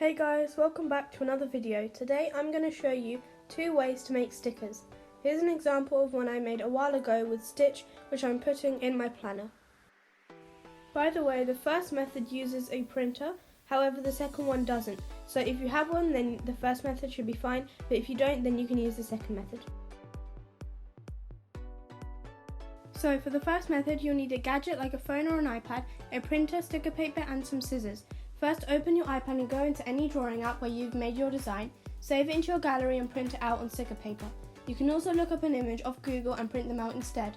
Hey guys, welcome back to another video. Today I'm going to show you 2 ways to make stickers. Here's an example of one I made a while ago with Stitch, which I'm putting in my planner. By the way, the first method uses a printer, however the second one doesn't. So if you have one, then the first method should be fine, but if you don't, then you can use the second method. So for the first method, you'll need a gadget like a phone or an iPad, a printer, sticker paper and some scissors. First, open your iPad and go into any drawing app where you've made your design, save it into your gallery and print it out on sticker paper. You can also look up an image off Google and print them out instead.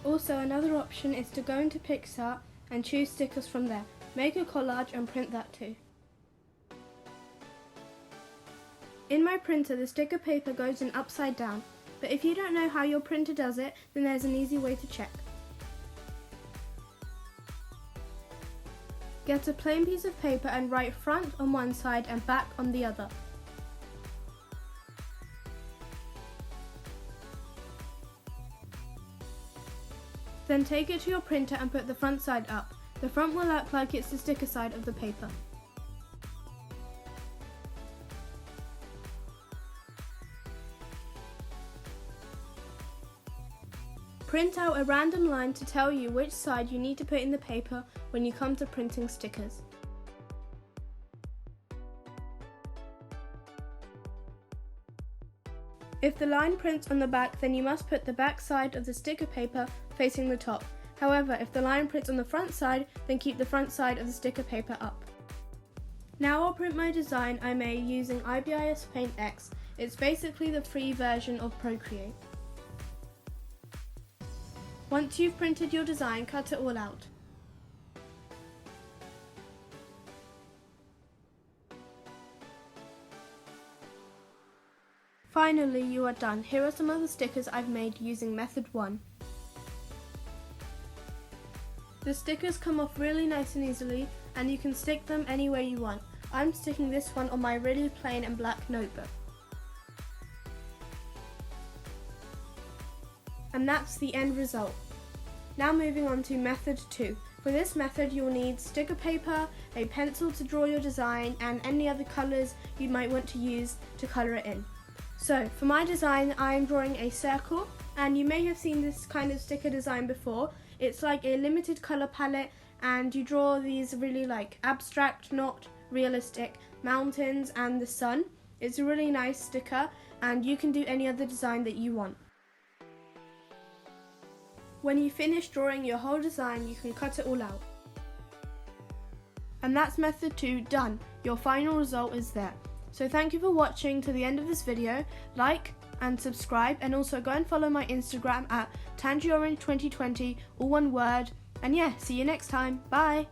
Also, another option is to go into Pixar and choose stickers from there. Make a collage and print that too. In my printer, the sticker paper goes in upside down. But if you don't know how your printer does it, then there's an easy way to check. Get a plain piece of paper and write front on one side and back on the other. Then take it to your printer and put the front side up. The front will look like it's the sticker side of the paper. Print out a random line to tell you which side you need to put in the paper when you come to printing stickers. If the line prints on the back, then you must put the back side of the sticker paper facing the top. However, if the line prints on the front side, then keep the front side of the sticker paper up. Now I'll print my design I made using IBIS Paint X. It's basically the free version of Procreate. Once you've printed your design, cut it all out. Finally, you are done. Here are some other stickers I've made using method 1. The stickers come off really nice and easily, and you can stick them anywhere you want. I'm sticking this one on my really plain and black notebook. And that's the end result. Now moving on to method 2. For this method you'll need sticker paper, a pencil to draw your design and any other colours you might want to use to colour it in. So for my design I am drawing a circle, and you may have seen this kind of sticker design before. It's like a limited colour palette and you draw these really like abstract, not realistic mountains and the sun. It's a really nice sticker and you can do any other design that you want. When you finish drawing your whole design, you can cut it all out. And that's method 2 done. Your final result is there. So thank you for watching to the end of this video. Like and subscribe, and also go and follow my Instagram at tangiorange2020, all one word. And yeah, see you next time. Bye!